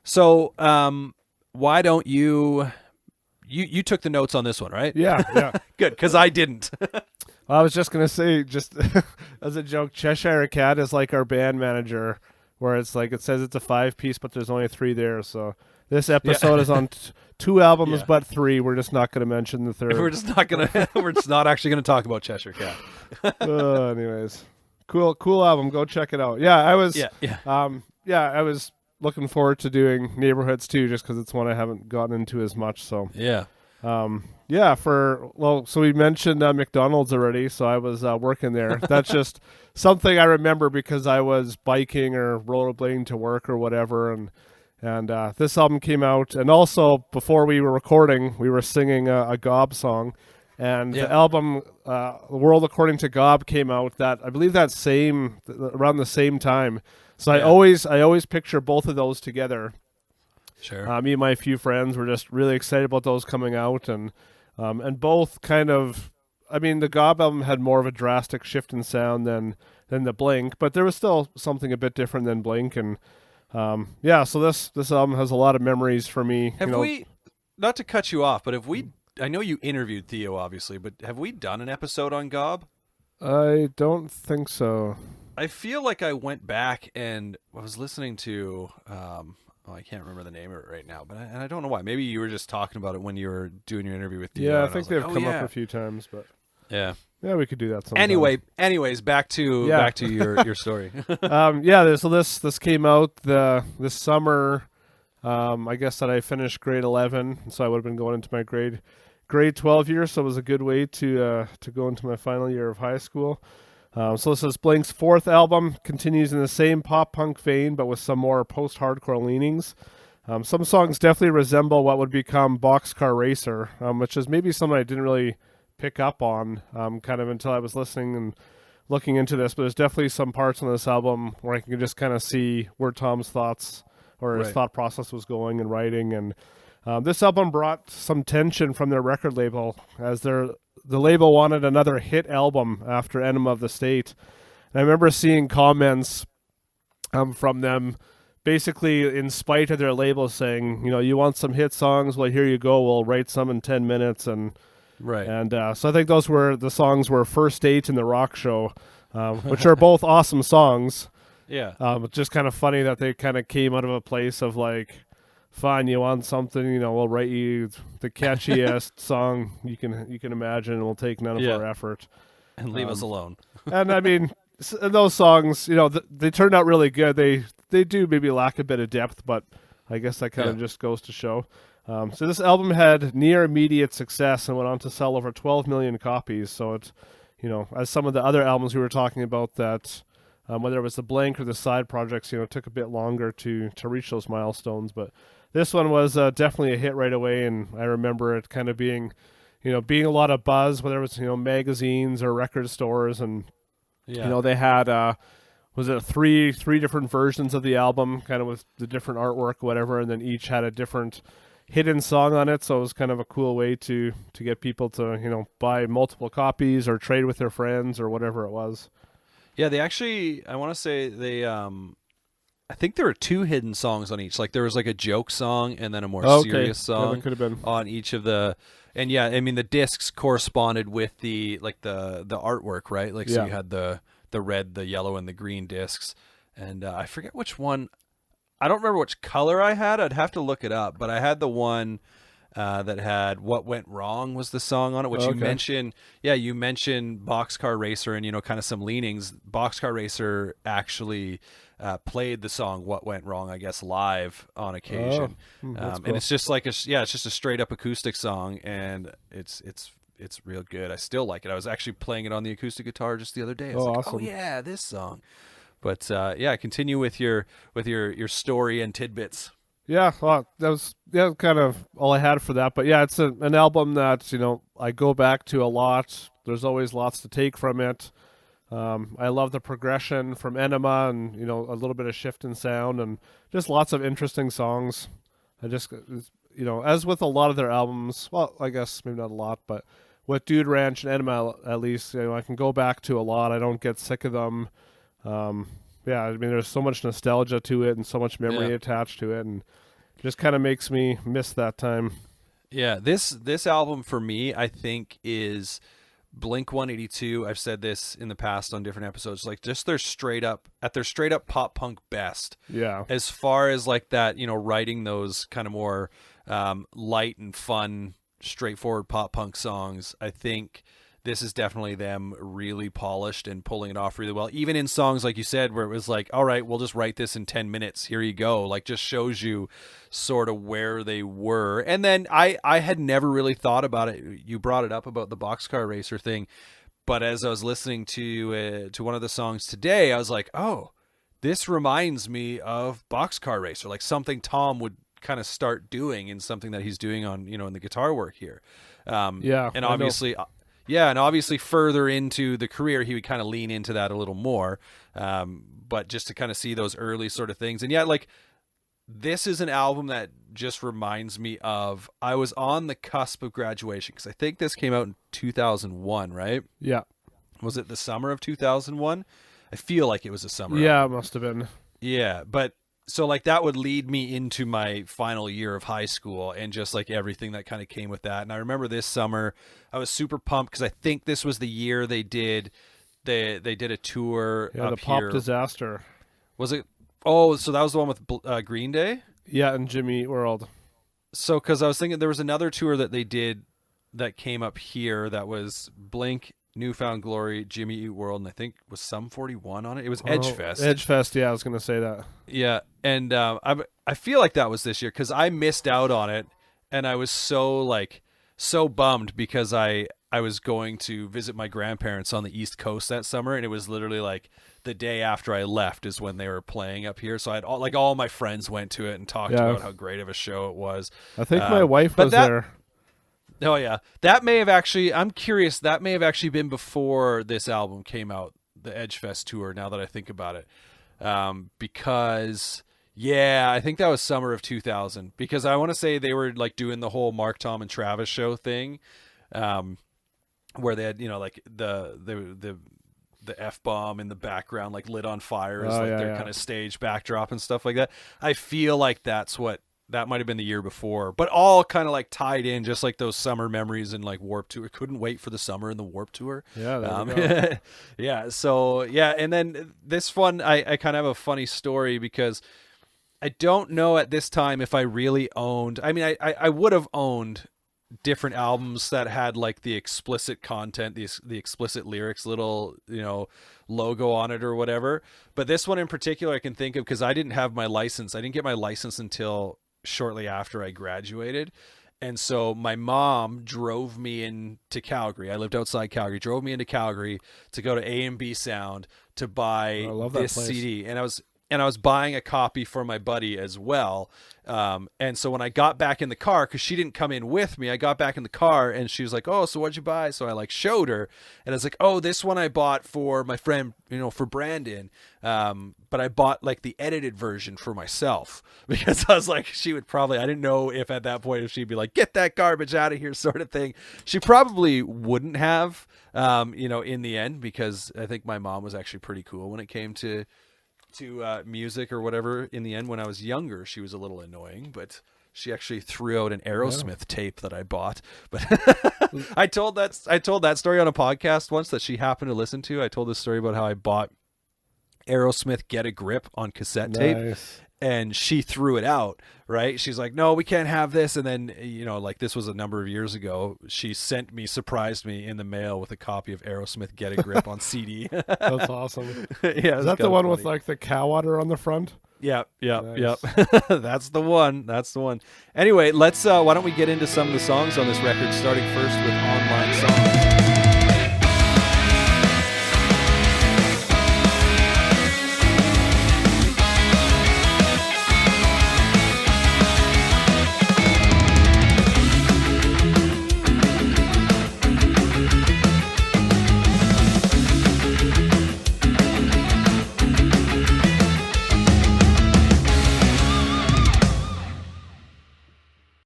So, why don't you took the notes on this one, right? Yeah. Good, because I didn't. I was just gonna say, just as a joke, Cheshire Cat is like our band manager, where it's like it says it's a 5-piece, but there's only 3 there. So this episode is on 2 albums, Yeah. but 3. We're just not gonna mention the third. We're just not gonna. We're just not actually gonna talk about Cheshire Cat. Anyways, cool album. Go check it out. Yeah, I was. Yeah. I was looking forward to doing Neighborhoods too, just because it's one I haven't gotten into as much. So Yeah. so we mentioned McDonald's already, so I was working there. That's just something I remember because I was biking or rollerblading to work or whatever, and this album came out, and also before we were recording, we were singing a Gob song, and the album The World According to Gob came out I believe around the same time. So I always picture both of those together. Sure. Me and my few friends were just really excited about those coming out, and both kind of, I mean, the Gob album had more of a drastic shift in sound than the Blink, but there was still something a bit different than Blink, and so this album has a lot of memories for me. Have we, not to cut you off, but I know you interviewed Theo, obviously, but have we done an episode on Gob? I don't think so. I feel like I went back and I was listening to, I can't remember the name of it right now, but I don't know why. Maybe you were just talking about it when you were doing your interview with Theo. Yeah, I think they've come up a few times, but yeah, we could do that sometime. Anyways, back to your story. So this came out this summer. I guess that I finished grade 11, so I would have been going into my grade 12 year, so it was a good way to go into my final year of high school. So this is Blink's 4th album, continues in the same pop-punk vein, but with some more post-hardcore leanings. Some songs definitely resemble what would become Boxcar Racer, which is maybe something I didn't really pick up on kind of until I was listening and looking into this, but there's definitely some parts on this album where I can just kind of see where Tom's thoughts or his thought process was going in writing. And this album brought some tension from their record label, as the label wanted another hit album after Enema of the State. And I remember seeing comments from them basically in spite of their label saying, you want some hit songs? Well, here you go. We'll write some in 10 minutes. And so I think those were the songs were First Date and The Rock Show, which are both awesome songs. Yeah. It's just kind of funny that they kind of came out of a place of like, fine, you want something, we'll write you the catchiest song you can imagine, and we'll take none of our effort. And leave us alone. And I mean, those songs, they turned out really good. They do maybe lack a bit of depth, but I guess that kind of just goes to show. So this album had near immediate success and went on to sell over 12 million copies. So it's, as some of the other albums we were talking about that, whether it was the Blank or the side projects, it took a bit longer to reach those milestones. But this one was definitely a hit right away, and I remember it kind of being a lot of buzz, whether it was, magazines or record stores, and, they had, was it three different versions of the album, kind of with the different artwork, whatever, and then each had a different hidden song on it, so it was kind of a cool way to get people to, buy multiple copies or trade with their friends or whatever it was. Yeah, they actually, I want to say they, I think there were 2 hidden songs on each. Like there was like a joke song and then a more serious song that could have been on each of the. And yeah, I mean the discs corresponded with the artwork, right? Like so you had the red, the yellow, and the green discs. And I forget which one. I don't remember which color I had. I'd have to look it up. But I had the one that had "What Went Wrong" was the song on it, which you mentioned. Yeah, you mentioned Boxcar Racer and kind of some leanings. Boxcar Racer actually played the song "What Went Wrong," I guess, live on occasion. Cool. And it's just like it's just a straight up acoustic song, and it's real good. I still like it. I was actually playing it on the acoustic guitar just the other day. I was like, awesome. oh yeah, this song. But continue with your story and tidbits. Yeah, well, that was kind of all I had for that. But yeah, it's an album that I go back to a lot. There's always lots to take from it. I love the progression from Enema and a little bit of shift in sound and just lots of interesting songs. I just as with a lot of their albums, well, I guess maybe not a lot, but with Dude Ranch and Enema at least, I can go back to a lot. I don't get sick of them. I mean, there's so much nostalgia to it and so much memory attached to it, and just kind of makes me miss that time. Yeah, this album for me, I think, is Blink-182. I've said this in the past on different episodes, like just their straight up pop punk best. Yeah. As far as like that, writing those kind of more light and fun, straightforward pop punk songs, I think this is definitely them really polished and pulling it off really well. Even in songs, like you said, where it was like, all right, we'll just write this in 10 minutes. Here you go. Like, just shows you sort of where they were. And then I had never really thought about it. You brought it up about the Boxcar Racer thing. But as I was listening to one of the songs today, I was like, oh, this reminds me of Boxcar Racer, like something Tom would kind of start doing and something that he's doing on, in the guitar work here. Yeah. And obviously... Yeah, and obviously further into the career, he would kind of lean into that a little more. But just to kind of see those early sort of things. And yeah, like, this is an album that just reminds me of, I was on the cusp of graduation, because I think this came out in 2001, right? Yeah. Was it the summer of 2001? I feel like it was the summer. Yeah, it must have been. Yeah, but... So, like, that would lead me into my final year of high school and just, like, everything that kind of came with that. And I remember this summer, I was super pumped because I think this was the year they did a tour up the Pop here. Disaster. Was it? Oh, so that was the one with Green Day? Yeah, and Jimmy Eat World. So, because I was thinking there was another tour that they did that came up here that was Blink, Newfound Glory, Jimmy Eat World, and I think was Sum 41 on it. It was Edgefest. Edgefest, yeah, I was going to say that. Yeah, and I feel like that was this year because I missed out on it, and I was so bummed because I was going to visit my grandparents on the East Coast that summer, and it was literally like the day after I left is when they were playing up here. So I had all my friends went to it and talked about how great of a show it was. I think my wife was there. Oh yeah, that may have actually. I'm curious. That may have actually been before this album came out, the Edgefest tour. Now that I think about it, because I think that was summer of 2000. Because I want to say they were like doing the whole Mark, Tom, and Travis show thing, where they had like the F-bomb in the background, like lit on fire as their kind of stage backdrop and stuff like that. I feel like that might have been the year before, but all kind of like tied in, just like those summer memories and like Warped Tour. Couldn't wait for the summer and the Warped Tour. Yeah, there we go. Yeah. So yeah, and then this one, I kind of have a funny story because I don't know at this time if I really owned. I mean, I would have owned different albums that had like the explicit content, the explicit lyrics, little logo on it or whatever. But this one in particular, I can think of because I didn't have my license. I didn't get my license until shortly after I graduated. And so my mom drove me into Calgary. I lived outside Calgary, drove me into Calgary to go to A&B Sound to buy this CD. And I was buying a copy for my buddy as well. And so when I got back in the car, because she didn't come in with me, I got back in the car and she was like, oh, so what'd you buy? So I like showed her and I was like, oh, this one I bought for my friend, for Brandon. But I bought like the edited version for myself because I was like, I didn't know if at that point if she'd be like, get that garbage out of here sort of thing. She probably wouldn't have, in the end, because I think my mom was actually pretty cool when it came to music or whatever. In the end, when I was younger, she was a little annoying, but she actually threw out an Aerosmith tape that I bought. But I told that story on a podcast once that she happened to listen to. I told this story about how I bought Aerosmith Get a Grip on cassette tape, and she threw it out, right? She's like, no, we can't have this. And then, like this was a number of years ago, she surprised me in the mail with a copy of Aerosmith Get a Grip on CD. That's awesome. Yeah. Is that the one with like the cow udder on the front? Yep. Nice. That's the one. Anyway, let's, why don't we get into some of the songs on this record, starting first with Online Songs.